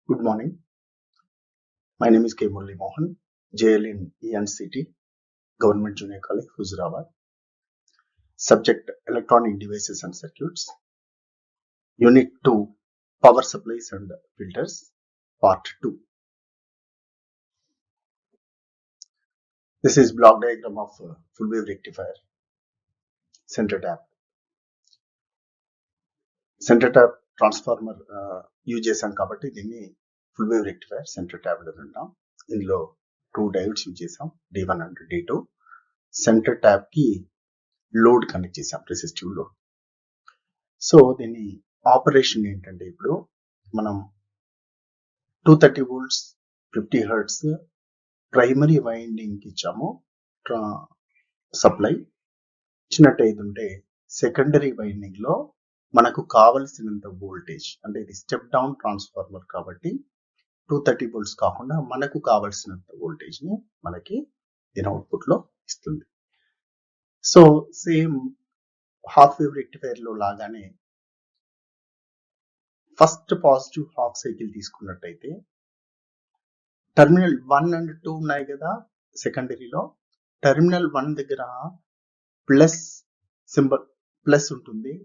Good morning. My name is K. Murali Mohan, JL in ENCT, Government Junior College, Huzurabad. Subject Electronic Devices and Circuits. Unit 2, Power Supplies and Filters, Part 2. This is block diagram of full wave rectifier, center tap. Center tap transformer use చేశాం కాబట్టి దీన్ని full wave rectifier centre tap లో ఉంటాం. ఇందులో 2 diodes use చేసాం, D1 and D2. Centre tap కి load connect చేసాం, resistive load. So దీని ఆపరేషన్ ఏంటంటే, ఇప్పుడు మనం 230 volts 50 hertz ప్రైమరీ వైండింగ్ కి ఇచ్చాము సప్లై. ఇచ్చినట్టు ఉంటే సెకండరీ వైండింగ్ లో మనకు కావలసినంత వోల్టేజ్, అంటే ఇది స్టెప్ డౌన్ ట్రాన్స్ఫార్మర్ కాబట్టి 230 volts కాకుండా మనకు కావలసినంత వోల్టేజ్ ని మనకి దీని అవుట్పుట్ లో ఇస్తుంది. So same half wave rectifier లో లాగానే ఫస్ట్ పాజిటివ్ హాఫ్ సైకిల్ తీసుకున్నట్టయితే టెర్మినల్ 1 అండ్ 2 ఉన్నాయి కదా సెకండరీలో. టెర్మినల్ 1 దగ్గర ప్లస్ సింబల్ ప్లస్ ఉంటుంది,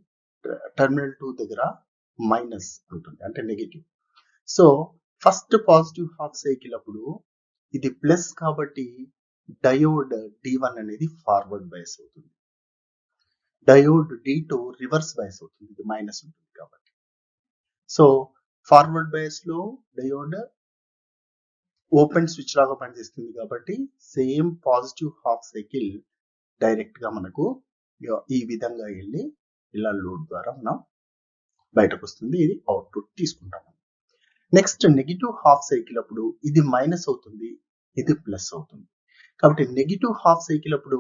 టెర్మినల్ 2 దగ్గర మైనస్ ఉంటుంది, అంటే negative. So first positive half cycle అప్పుడు ఇది ప్లస్ కాబట్టి డయోడ్ D1 అనేది ఫార్వర్డ్ బయాస్ అవుతుంది, డయోడ్ D2 రివర్స్ బయాస్ అవుతుంది, ఇది మైనస్ ఉంటుంది కాబట్టి. సో ఫార్వర్డ్ బయాస్ లో డయోడ్ ఓపెన్ స్విచ్ లాగా పనిచేస్తుంది కాబట్టి same positive half cycle direct గా మనకు ఈ విధంగా వెళ్ళి ఇలా లోడ్ ద్వారా మనం బయటకు వస్తుంది, ఇది అవుట్పుట్ తీసుకుంటాము. నెక్స్ట్ నెగిటివ్ హాఫ్ సైకిల్ అప్పుడు ఇది మైనస్ అవుతుంది, ఇది ప్లస్ అవుతుంది. కాబట్టి నెగిటివ్ హాఫ్ సైకిల్ అప్పుడు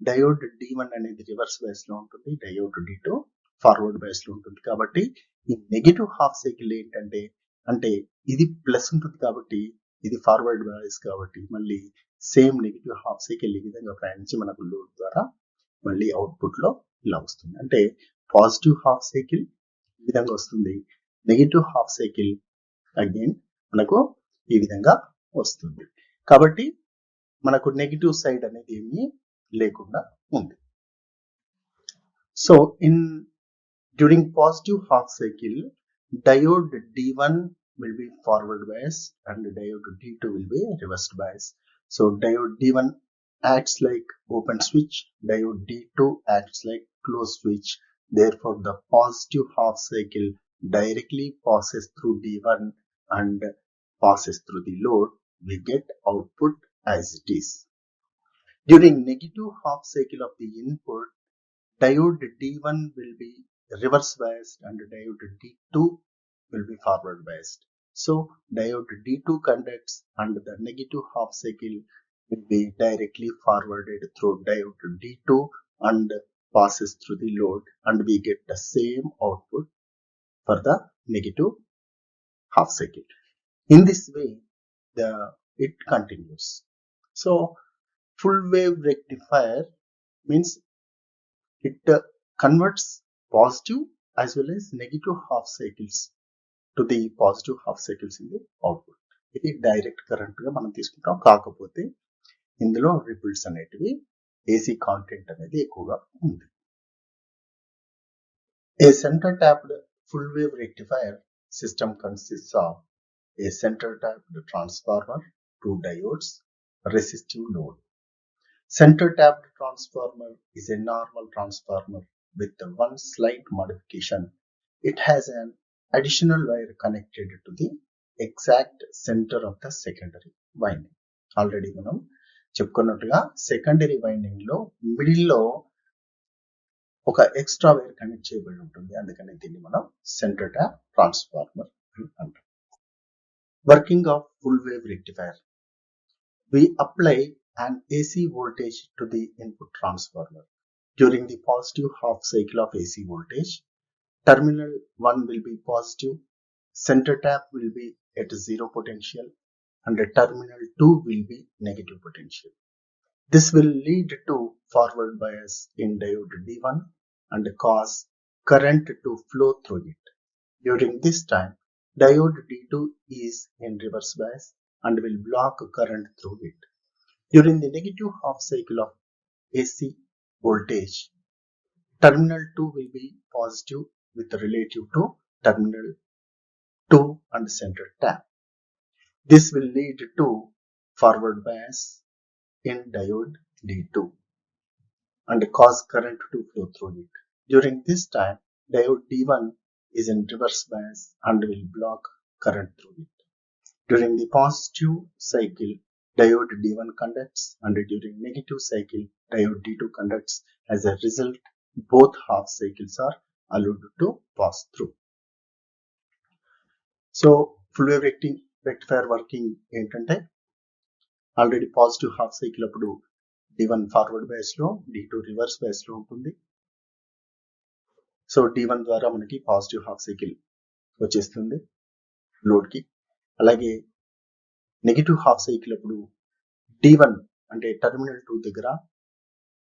డయోడ్ D1 అనేది రివర్స్ బయాస్ లో ఉంటుంది, డయోడ్ D2 ఫార్వర్డ్ బయాస్ లో ఉంటుంది. కాబట్టి ఈ నెగిటివ్ హాఫ్ సైకిల్ ఏంటంటే, అంటే ఇది ప్లస్ ఉంటుంది కాబట్టి ఇది ఫార్వర్డ్ బయాస్ కాబట్టి మళ్ళీ సేమ్ నెగిటివ్ హాఫ్ సైకిల్ ఈ విధంగా ప్రయాణించి మనకు లోడ్ ద్వారా మళ్ళీ అవుట్పుట్ లో ఇలా వస్తుంది. అంటే పాజిటివ్ హాఫ్ సైకిల్ ఈ విధంగా వస్తుంది, నెగిటివ్ హాఫ్ సైకిల్ అగైన్ మనకు ఈ విధంగా వస్తుంది. కాబట్టి మనకు నెగిటివ్ సైడ్ అనేది ఏమీ లేకుండా ఉంది. So during positive half cycle diode D1 will be forward bias and diode D2 will be reversed bias. So diode D1 acts like open switch, diode D2 acts like closed switch. Therefore the positive half cycle directly passes through D1 and passes through the load. We get output as it is. During negative half cycle of the input, diode D1 will be reverse biased and diode D2 will be forward biased. So diode D2 conducts and the negative half cycle will be directly forwarded through diode D2 and passes through the load, and we get the same output for the negative half cycle. In this way it continues. So full wave rectifier means it converts positive as well as negative half cycles to the positive half cycles in the output. ఇది direct current గా మనం తీసుకుంటాం, కాకపోతే ఇందులో ripples అనేటివి AC content అనేది ఎక్కువగా ఉంది. A center tapped full wave rectifier system consists of a center tapped transformer, 2 diodes, resistive load. Center tapped transformer is a normal transformer with one slight modification. It has an additional wire connected to the exact center of the secondary winding. Already మనం చెప్పుకున్నట్టుగా secondary winding లో middle లో ఒక extra wire connect చేయబడి ఉంటుంది, అందుకని దీన్ని మనం సెంటర్ ట్యాప్ ట్రాన్స్ఫార్మర్ అంటాం. Working of full wave rectifier. We apply an AC voltage to the input transformer. During the positive half cycle of AC voltage, terminal 1 will be positive, center tap will be at 0 potential, and terminal 2 will be negative potential. This will lead to forward bias in diode D1 and cause current to flow through it. During this time, diode D2 is in reverse bias and will block current through it. During the negative half cycle of AC voltage, terminal 2 will be positive with relative to terminal 2 and center tap. This will lead to forward bias in diode D2 and cause current to flow through it. During this time, diode D1 is in reverse bias and will block current through it. During the positive cycle, diode D1 conducts, and during negative cycle, diode D2 conducts. As a result, both half cycles are allowed to pass through. So, full wave rectifier working ఏంటంటే already positive half cycle అప్పుడు D1 forward bias లో D2 reverse bias లో ఉంటుంది. So D1 ద్వారా మనకి positive half cycle వచ్చేస్తుంది load కి. అలాగే నెగిటివ్ హాఫ్ సైకిల్ అప్పుడు D1 అంటే టెర్మినల్ 2 దగ్గర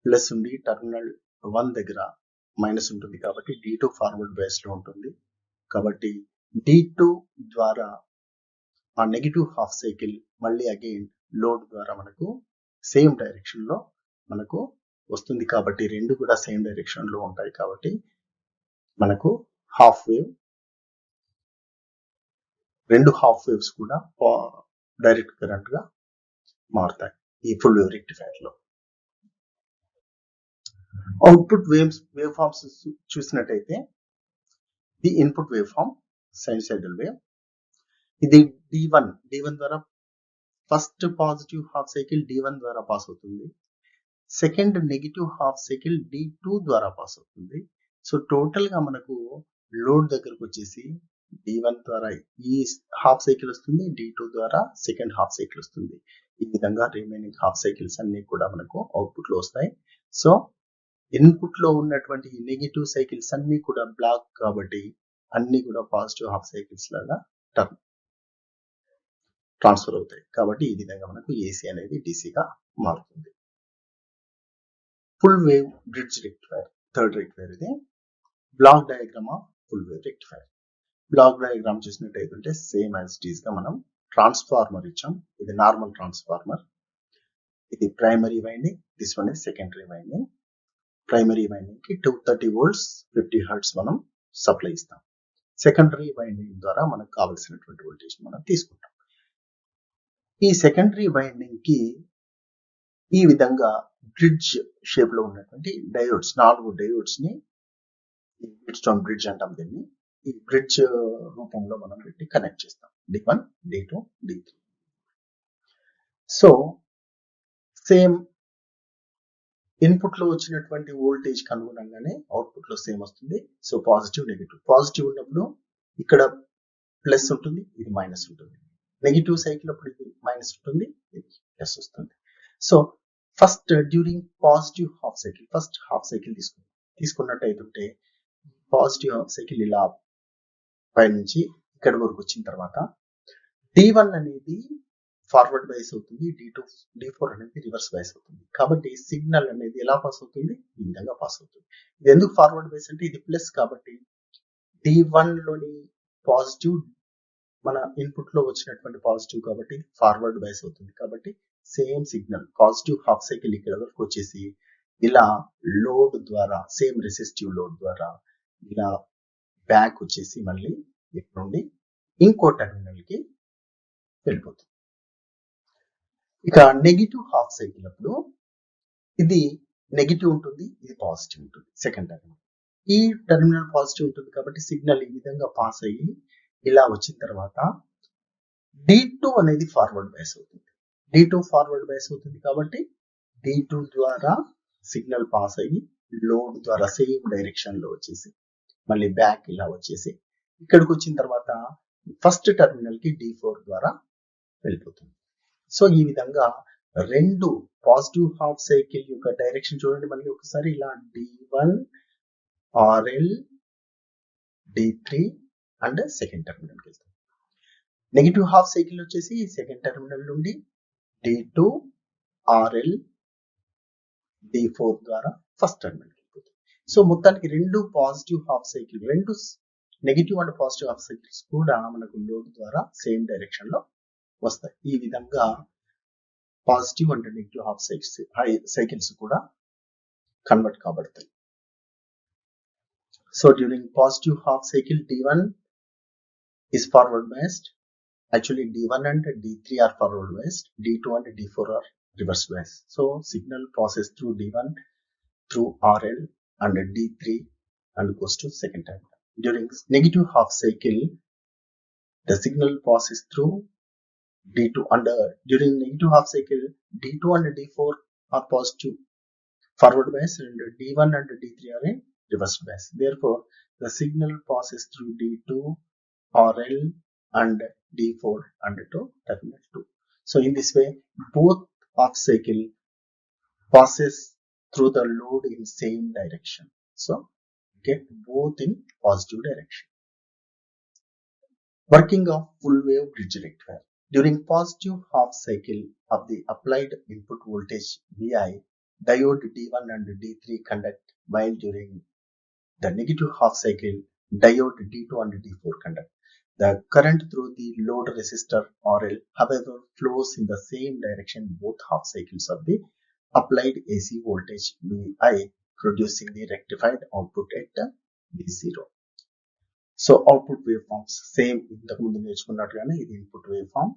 ప్లస్ ఉండి టెర్మినల్ 1 దగ్గర మైనస్ ఉంటుంది కాబట్టి D2 ఫార్వర్డ్ బయాస్ లో ఉంటుంది. కాబట్టి D2 ద్వారా ఆ నెగిటివ్ హాఫ్ సైకిల్ మళ్ళీ అగైన్ లోడ్ ద్వారా మనకు సేమ్ డైరెక్షన్ లో మనకు వస్తుంది. కాబట్టి రెండు కూడా సేమ్ డైరెక్షన్ లో ఉంటాయి. కాబట్టి మనకు హాఫ్ వేవ్, రెండు హాఫ్ వేవ్స్ కూడా డైరెక్ట్ కరెంట్ గా మారుతాయి ఈ ఫుల్ వేవ్ రెక్టిఫైర్ లో. అవుట్పుట్ వేవ్ ఫార్మ్స్ చూసినట్టయితే the input wave form sinusoidal wave. ఇది D1 ద్వారా first positive half cycle D1 ద్వారా పాస్ అవుతుంది. Second negative half cycle D2 ద్వారా పాస్ అవుతుంది. సో టోటల్ గా మనకు లోడ్ దగ్గరకు వచ్చేసి D1 ద్వారా ఈ హాఫ్ సైకిల్ వస్తుంది, D2 ద్వారా సెకండ్ హాఫ్ సైకిల్ వస్తుంది. ఈ విధంగా రిమైనింగ్ హాఫ్ సైకిల్స్ అన్ని కూడా మనకు అవుట్పుట్ లో వస్తాయి. సో ఇన్పుట్ లో ఉన్నటువంటి నెగిటివ్ సైకిల్స్ అన్ని కూడా బ్లాక్ కాబట్టి అన్ని కూడా పాజిటివ్ హాఫ్ సైకిల్స్ లాగా ట్రాన్స్ఫర్ అవుతాయి. కాబట్టి ఈ విధంగా మనకు ఏసీ అనేది డీసీగా మారుతుంది. Full wave bridge rectifier, third rectifier. ఇది block diagram of full wave rectifier. Block diagram చూసినట్టయితే సేమ్ యాజ్ ఇట్ ఈస్ గా మనం ట్రాన్స్ఫార్మర్ ఇచ్చాం. ఇది నార్మల్ ట్రాన్స్ఫార్మర్. ఇది primary winding, this one is secondary winding. Primary winding కి 230 volts 50 hertz మనం supply ఇస్తాం. సెకండరీ వైండింగ్ ద్వారా మనకు కావలసినటువంటి వోల్టేజ్ మనం తీసుకుంటాం. ఈ సెకండరీ వైండింగ్ కి ఈ విధంగా బ్రిడ్జ్ షేప్ లో ఉన్నటువంటి డయోడ్స్, 4 డయోడ్స్ ని బ్రిడ్జ్ స్టోన్ బ్రిడ్జ్ అంటాం దీన్ని. ఈ బ్రిడ్జ్ రూపంలో మనం పెట్టి కనెక్ట్ చేస్తాం D1, D2, D3. So same input లో వచ్చినటువంటి వోల్టేజ్ కి అనుగుణంగానే అవుట్పుట్ లో సేమ్ వస్తుంది. So positive negative. పాజిటివ్ ఉన్నప్పుడు ఇక్కడ ప్లస్ ఉంటుంది, ఇది మైనస్ ఉంటుంది. నెగిటివ్ సైకిల్ అప్పుడు ఇది మైనస్ ఉంటుంది, ఇది ప్లస్ వస్తుంది. So first during positive half cycle, first half cycle తీసుకున్నట్టయితే పాజిటివ్ హాఫ్ సైకిల్ ఇలా పైనుంచి ఇక్కడి వరకు వచ్చిన తర్వాత D1 అనేది ఫార్వర్డ్ బైస్ అవుతుంది, D4 అనేది రివర్స్ బైస్ అవుతుంది. కాబట్టి సిగ్నల్ అనేది ఎలా పాస్ అవుతుంది, ఈ విధంగా పాస్ అవుతుంది. ఇది ఎందుకు ఫార్వర్డ్ బైస్ అంటే ఇది ప్లస్ కాబట్టి D1 లోని పాజిటివ్ మన ఇన్పుట్ లో వచ్చినటువంటి పాజిటివ్ కాబట్టి ఫార్వర్డ్ బైస్ అవుతుంది. కాబట్టి same signal positive half cycle ఇక్కడ వరకు వచ్చేసి ఇలా లోడ్ ద్వారా, సేమ్ రెసిస్టివ్ లోడ్ ద్వారా ఇలా బ్యాక్ వచ్చేసి మళ్ళీ ఇక్కడ నుండి ఇంకో టెర్మినల్ కి వెళ్ళిపోతుంది. ఇక నెగిటివ్ హాఫ్ సైకిల్ అప్పుడు ఇది నెగిటివ్ ఉంటుంది, ఇది పాజిటివ్ ఉంటుంది. సెకండ్ టెర్మినల్, ఈ టెర్మినల్ పాజిటివ్ ఉంటుంది కాబట్టి సిగ్నల్ ఈ విధంగా పాస్ అయ్యి ఇలా వచ్చిన తర్వాత D2 అనేది ఫార్వర్డ్ బైస్ అవుతుంది. D2 ఫార్వర్డ్ బైస్ అవుతుంది కాబట్టి D2 ద్వారా సిగ్నల్ పాస్ అయ్యి లోడ్ ద్వారా సేమ్ డైరెక్షన్ లో వచ్చేసి మళ్ళీ బ్యాక్ ఇలా వచ్చేసి ఇక్కడికి వచ్చిన తర్వాత ఫస్ట్ టెర్మినల్ కి D4 ద్వారా వెళ్ళిపోతుంది. సో ఈ విధంగా రెండు పాజిటివ్ హాఫ్ సైకిల్ యొక్క డైరెక్షన్ చూడండి. మళ్ళీ ఒకసారి ఇలా D1, RL, D3 and second terminal కి వెళ్తాం. నెగిటివ్ హాఫ్ సైకిల్ వచ్చేసి సెకండ్ టెర్మినల్ నుండి D2, RL, D4 ద్వారా ఫస్ట్ టెర్మినల్ కి వెళ్తుంది. సో మొత్తానికి రెండు పాజిటివ్ హాఫ్ సైకిల్, రెండు negative and positive half cycles కూడా మనకు లోడ్ ద్వారా సేమ్ డైరెక్షన్ లో వస్తాయి. ఈ విధంగా positive and negative half cycles కూడా కన్వర్ట్ కాబడతాయి. So during positive half cycle D1 is forward biased. Actually D1 and D3 are forward biased. D2 and D4 are reverse biased. So signal passes through D1 through RL and D3 and goes to second terminal. During negative half cycle, the signal passes through D2 and during negative half cycle, D2 and D4 are positive forward bias and D1 and D3 are in reverse bias. Therefore, the signal passes through D2, RL and D4 and to terminal 2. So in this way, both half cycle passes through the load in same direction. So get both in positive direction. Working of full wave bridge rectifier. During positive half cycle of the applied input voltage Vi, diode D1 and D3 conduct, while during the negative half cycle, diode D2 and D4 conduct. The current through the load resistor RL, however, flows in the same direction both half cycles of the applied AC voltage Vi, producing the rectified output at V0. So output waveforms same ఇంతకు ముందు నేర్చుకున్నట్టుగానే ఇది input wave form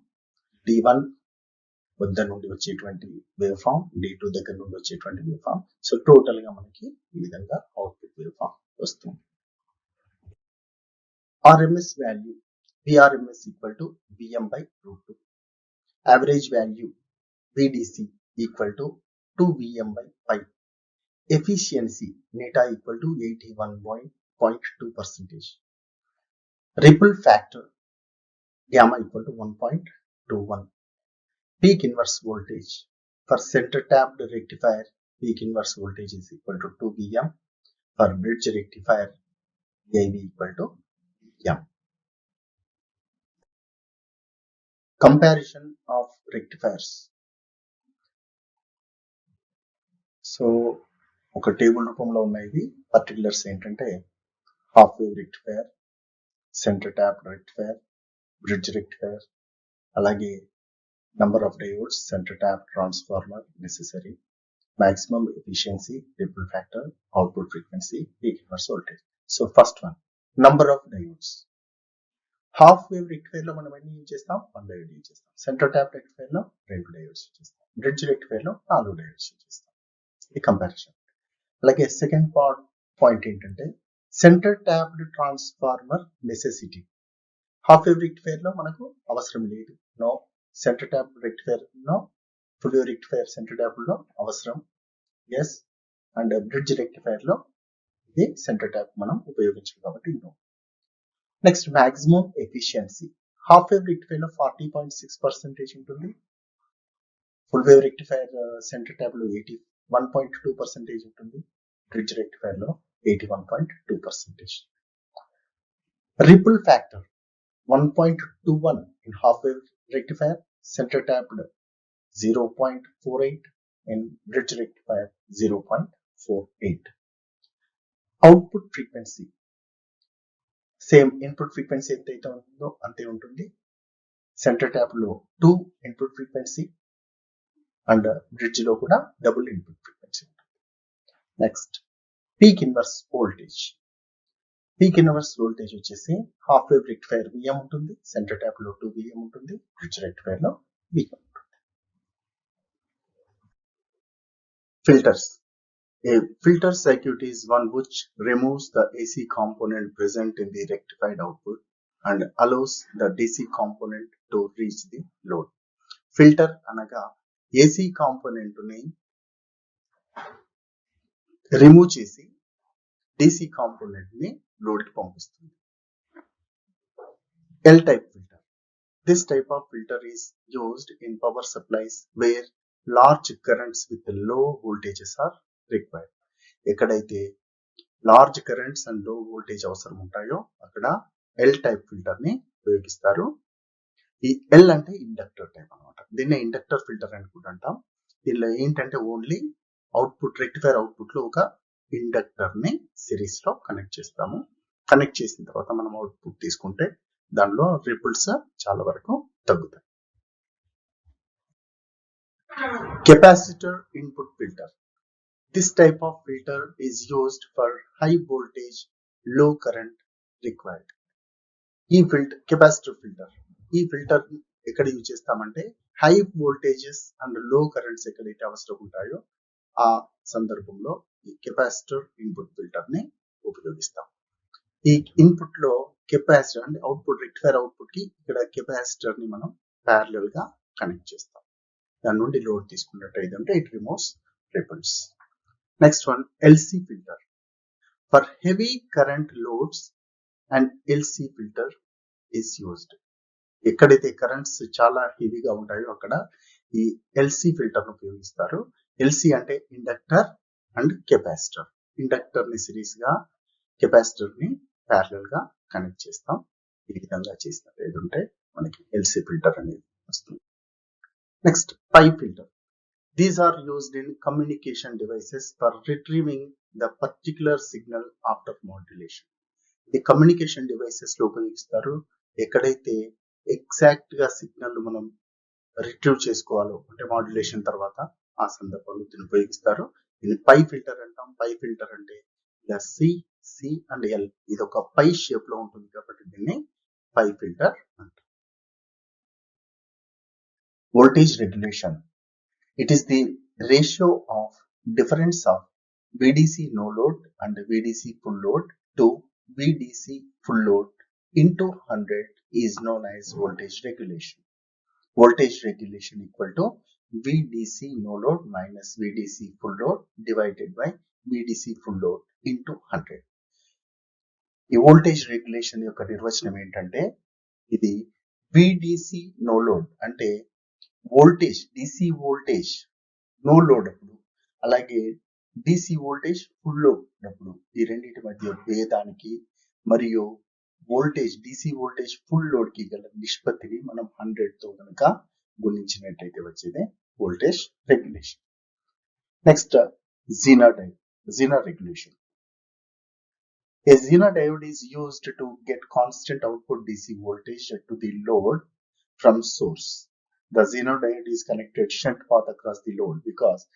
D1 వద్ద నుండి వచ్చేటువంటి wave form, D2 దగ్గర నుండి వచ్చేటువంటి wave form. So total గా మనకి ఈ విధంగా అవుట్పుట్ వేవ్ ఫామ్ వస్తుంది. RMS value VRMS equal to Vm by root 2. Average value VDC equal to 2 Vm by pi. Efficiency neta equal to 81.2%. Ripple factor gamma equal to 1.21. Peak inverse voltage for center tapped rectifier, peak inverse voltage is equal to 2 Vm. For bridge rectifier, VIV equal to Vm. Comparison of rectifiers. So ఒక table రూపంలో ఉన్నాయి. Particulars ఏంటంటే half wave rectifier, centre tap rectifier, bridge rectifier, అలాగే number of diodes, centre tap transformer necessary, maximum efficiency, ripple factor, output frequency, peak inverse voltage. So first one, number of diodes. Half wave rectifier లో మనం ఎన్ని use చేస్తాం? 1 diode use చేస్తాం. Centre tap rectifier లో 2 diodes use చేస్తాం. Bridge rectifier లో 4 diodes use చేస్తాం. ఇది కంపారిజన్. అలాగే సెకండ్ పాయింట్ ఏంటంటే centre tapped transformer necessity. Half wave rectifier లో మనకు అవసరం లేదు. నో సెంటర్ ట్యాప్ రెక్టిఫైర్ లో, full wave rectifier centre tap లో అవసరం. ఎస్. అండ్ బ్రిడ్జ్ రెక్టిఫైర్ లో ఇది సెంటర్ ట్యాప్ మనం ఉపయోగించాలి కాబట్టి no. Next maximum efficiency. Half wave rectifier లో 40.6% ఉంటుంది. Full wave rectifier centre tap లో 81.2% ఉంటుంది. బ్రిడ్జ్ రెక్టిఫైర్ లో 81.2%. Ripple factor 1.21 in half wave rectifier, center tapped 0.48 in bridge rectifier 0.48. Output frequency same input frequency ఎంతైతే ఉంటుందో అంతే ఉంటుంది. సెంటర్ ట్యాప్ లో 2 ఇన్పుట్ ఫ్రీక్వెన్సీ అండ్ బ్రిడ్జ్ లో కూడా డబుల్ ఇన్పుట్ ఫ్రీక్వెన్సీ ఉంటుంది. Next peak inverse voltage. Peak inverse voltage వచ్చేసి half wave rectifier Vm ఉంటుంది, సెంటర్ ట్యాప్ లో 2 Vm ఉంటుంది, బ్రిడ్జ్ రెక్టిఫైర్ లో Vm ఉంటుంది. Filters. A filter circuit is one which removes the AC component present in the rectified output and allows the DC component to reach the load. Filter అనగా AC component ని remove చేసి DC component ని load కి పంపిస్తుంది. L type filter. This type of filter is used in power supplies where large currents with low voltages are required. ఎక్కడైతే large currents and లో voltage అవసరం ఉంటాయో అక్కడ ఎల్ టైప్ ఫిల్టర్ ని ఉపయోగిస్తారు. ఈ ఎల్ అంటే ఇండక్టర్ టైప్ అనమాట. దీన్ని ఇండక్టర్ ఫిల్టర్ అని కూడా అంటాం. దీనిలో ఏంటంటే ఓన్లీ అవుట్పుట్ రెక్టిఫైర్ అవుట్పుట్ లో ఒక ఇండక్టర్ ని సిరీస్ లో కనెక్ట్ చేస్తాము. కనెక్ట్ చేసిన తర్వాత మనం అవుట్పుట్ తీసుకుంటే దానిలో రిపుల్స్ చాలా వరకు తగ్గుతాయి. Capacitor input filter. This type of filter is used for high voltage, low current required. ఈ కెపాసిటర్ ఫిల్టర్, ఈ ఫిల్టర్ ఎక్కడ యూజ్ చేస్తామంటే హై వోల్టేజెస్ అండ్ లో కరెంట్స్ ఎక్కడైతే అవసరం ఉంటాయో ఆ సందర్భంలో ఈ కెపాసిటర్ ఇన్పుట్ ఫిల్టర్ ని ఉపయోగిస్తాం. ఈ ఇన్పుట్ లో కెపాసిటర్ అంటే అవుట్పుట్, రెక్టిఫైర్ అవుట్పుట్ కి ఇక్కడ కెపాసిటర్ ని మనం ప్యారలల్ గా కనెక్ట్ చేస్తాం. దాని నుండి లోడ్ తీసుకున్నట్టయితే it removes ripples. Next one, LC filter. For heavy current loads, an LC filter is used. ఎక్కడైతే కరెంట్స్ చాలా హెవీగా ఉంటాయో అక్కడ ఈ ఎల్సి ఫిల్టర్ ను ఉపయోగిస్తారు. ఎల్సి అంటే ఇండక్టర్ అండ్ కెపాసిటర్. ఇండక్టర్ ని సిరీస్ గా, కెపాసిటర్ ని ప్యారలల్ గా కనెక్ట్ చేస్తాం. ఈ విధంగా చేసినట్టు మనకి ఎల్సి ఫిల్టర్ అనేది వస్తుంది. Next, pi filter. These are used in communication devices for retrieving the particular signal after modulation. The communication devices లో ఉపయోగిస్తారు. ఎక్కడైతే ఎగ్జాక్ట్ గా సిగ్నల్ మనం రిట్రీవ్ చేసుకోవాలో అంటే మాడ్యులేషన్ తర్వాత ఆ సందర్భంలో దీన్ని ఉపయోగిస్తారు. దీన్ని పై ఫిల్టర్ అంటాం. పై ఫిల్టర్ అంటే సి అండ్ ఎల్, ఇది ఒక పై షేప్ లో ఉంటుంది కాబట్టి దీన్ని పై ఫిల్టర్ అంటాం. Voltage regulation. It is the ratio of difference of VDC no load and VDC full load to VDC full load into 100 is known as voltage regulation. Voltage regulation equal to VDC no load minus VDC full load divided by VDC full load into 100. ఈ voltage regulation యొక్క నిర్వచనం ఏంటంటే ఇది VDC no load అంటే voltage, DC voltage no load అప్పుడు, అలాగే DC voltage full load అప్పుడు ఈ రెండింటి మధ్య భేదానికి మరియు voltage, DC voltage full load కి గల నిష్పత్తిని మనం 100 తో కనుక గుణించినట్టయితే వచ్చేదే voltage regulation. Next, Zener regulation. A Zener diode is used to get constant output DC voltage to the load from source. The Zener diode is connected shunt path across the load because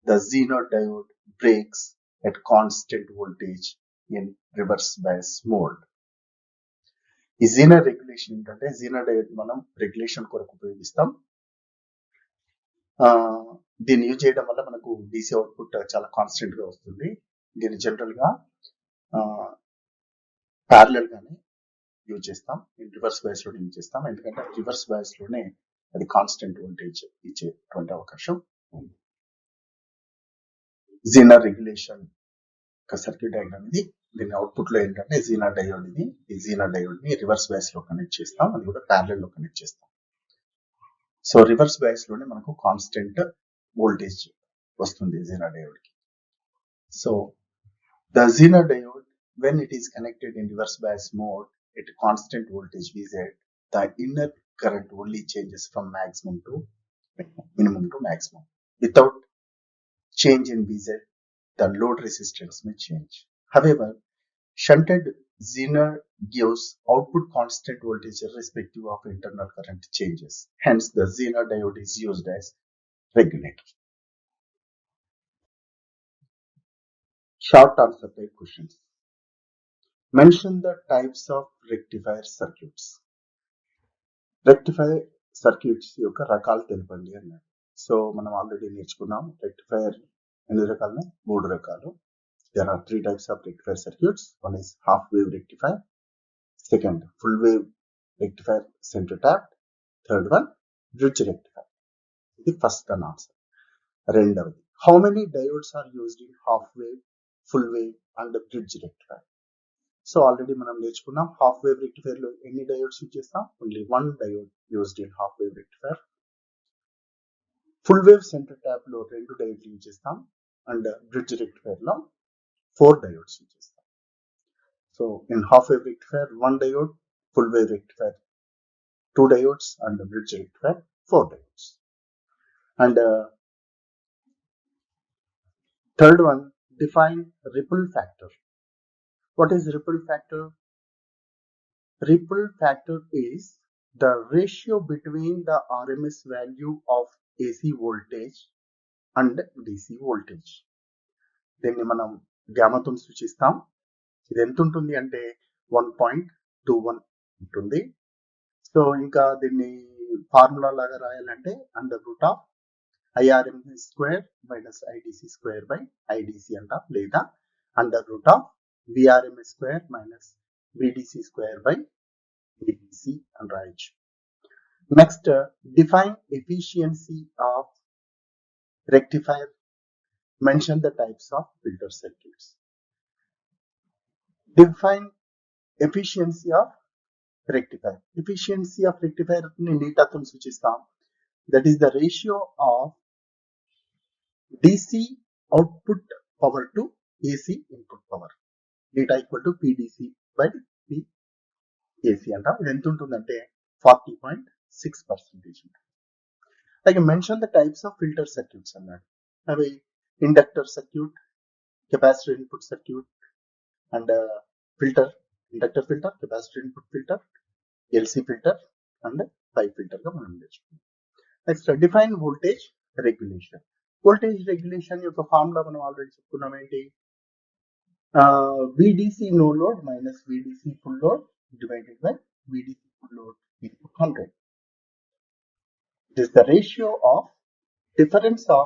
the Zener diode breaks at constant voltage in reverse bias mode. ఈ Zener regulation ఏంటంటే Zener diode మనం regulation కొరకు ఉపయోగిస్తాం. దీన్ని use చేయడం వల్ల మనకు DC output చాలా కాన్స్టెంట్ గా వస్తుంది. దీన్ని జనరల్ గా ప్యారలల్ గానే యూజ్ చేస్తాం. రివర్స్ బయాస్ లో యూజ్ చేస్తాం, ఎందుకంటే రివర్స్ బయాస్ లోనే అది కాన్స్టెంట్ వోల్టేజ్ ఇచ్చేటువంటి అవకాశం ఉంది. Zener రెగ్యులేషన్ సర్క్యూట్ డయాగ్రామ్ ఇది. దీని అవుట్పుట్ లో ఏంటంటే Zener డయోడ్ ఇది. ఈ Zener డయోడ్ ని రివర్స్ బయాస్ లో కనెక్ట్ చేస్తాం, అది కూడా ప్యారలల్ లో కనెక్ట్ చేస్తాం. సో రివర్స్ బయాస్ లోనే మనకు కాన్స్టెంట్ వోల్టేజ్ వస్తుంది Zener డయోడ్ కి. So the Zener diode when it is connected in reverse bias mode at constant voltage Vz, the inner current only changes from maximum to minimum to maximum. Without change in Vz, the load resistance may change. However, shunted Zener gives output constant voltage irrespective of internal current changes. Hence, the Zener diode is used as regulator. Short answer type questions. Mention the types of rectifier circuits. Rectifier circuits యొక్క రకాలు తెలపండి అన్నారు. So మనం already నేర్చుకున్నాం rectifier ఎన్ని రకాలు? 3 రకాలు. There are 3 types of rectifier circuits. One is half wave rectifier, second full wave rectifier center tapped, third one bridge rectifier. ఇది ఫస్ట్ అన్ ఆన్సర్. రెండవది, how many diodes are used in half wave, full wave and bridge rectifier? So already మనం నేర్చుకున్నాం half wave rectifier లో ఎన్ని diodes use చేస్తాం? Only 1 diode used in half wave rectifier. Full wave centre tap లో 2 డయోడ్లు use చేస్తాం and bridge rectifier లో 4 diodes use చేస్తాం. So in half wave rectifier 1 diode, full wave rectifier 2 diodes and bridge rectifier 4 diodes. And third one, define ripple factor. What is ripple factor? Ripple factor is the ratio between the RMS value of AC voltage and DC voltage. దీన్ని మనం గామాతో సూచిస్తాం. ఇది ఎంత ఉంటుంది అంటే 1.21 ఉంటుంది. So ఇంకా దీన్ని formula లాగా రాయాలంటే √of IRMS square minus IDC square by IDC అంటాం, లేదా √of VRMS square minus VDC square by VDC అని రాయొచ్చు. Next, define efficiency of rectifier. Mention the types of filter circuits. Define efficiency of rectifier. Efficiency of rectifier ని నీటాతో సూచిస్తాం. That is the ratio of DC output power to AC input power. డీటా equal to PDC by PAC అంటాం. ఇది ఎంత ఉంటుందంటే 40.6% ఉంటుంది. అలాగే mention the types of filter circuits అన్నాడు. అవి inductor circuit, capacitor input circuit and filter, inductor filter, capacitor input filter, LC filter and pipe filter గా మనం నేర్చుకున్నాం. Next, define voltage regulation. Voltage regulation యొక్క ఫార్ములా మనం ఆల్రెడీ చెప్పుకున్నాం. ఏంటి? VDC no load minus VDC full load divided by VDC full load into 100. It is the ratio of difference of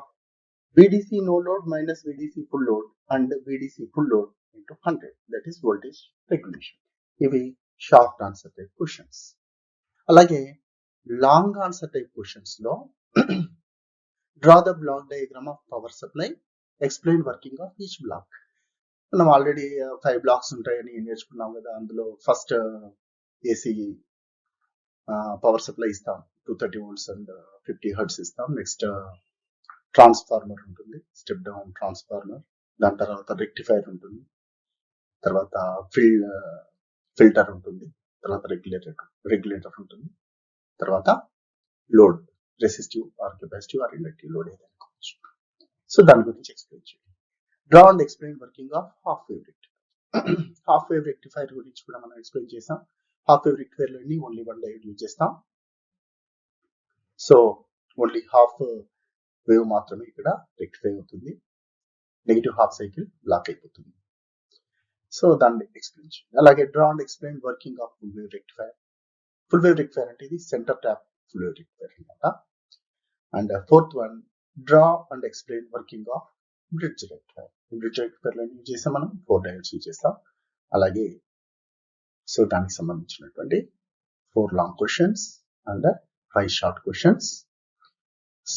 VDC no load minus VDC full load and VDC full load into 100. That is voltage regulation. ఇవి short answer type questions. అలాగే long answer type questions లో draw the black diagram of power supply, explain working of each black. మనం already 5 blocks ఉంటాయని నేర్చుకున్నాం కదా. అందులో first AC power supply ఇస్తాం, 230 volts and 50 hertz ఇస్తాం. నెక్స్ట్ ట్రాన్స్ఫార్మర్ ఉంటుంది, స్టెప్ డౌన్ ట్రాన్స్ఫార్మర్. దాని తర్వాత రెక్టిఫైర్ ఉంటుంది, తర్వాత ఫిల్టర్ ఉంటుంది, తర్వాత రెగ్యులేటర్ ఉంటుంది, తర్వాత load, resistive or capacitive or inductive load ఏదైనా కావచ్చు. సో దాని గురించి ఎక్స్ప్లెయిన్ చేయండి. Draw and explain working of half wave rectifier. Half wave rectifier గురించి కూడా మనం ఎక్స్ప్లెయిన్ చేసాం. హాఫ్ వేవ్ రెక్టిఫైర్ లో ఓన్లీ 1 డయోడ్ యూజ్ చేస్తాం. సో ఓన్లీ హాఫ్ వేవ్ మాత్రమే ఇక్కడ రెక్టిఫై అవుతుంది, నెగిటివ్ హాఫ్ సైకిల్ బ్లాక్ అయిపోతుంది. సో దాన్ని ఎక్స్ప్లెయిన్ చేయండి. అలాగే draw and explain working of full wave rectifier. Full wave rectifier అంటే ఇది centre tap full wave rectifier అనమాట. And fourth one, draw and explain working of bridge rectifier. Bridge rectifier లో use చేస్తాం మనం 4 diodes use చేస్తాం. అలాగే so దానికి సంబంధించినటువంటి 4 long questions and 5 short questions.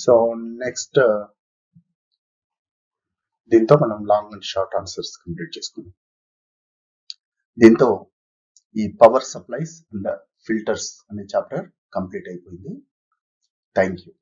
So next దీంతో మనం long and short answers complete చేసుకున్నాం. దీంతో ఈ పవర్ సప్లైస్ అండ్ ఫిల్టర్స్ అనే చాప్టర్ కంప్లీట్ అయిపోయింది. Thank you.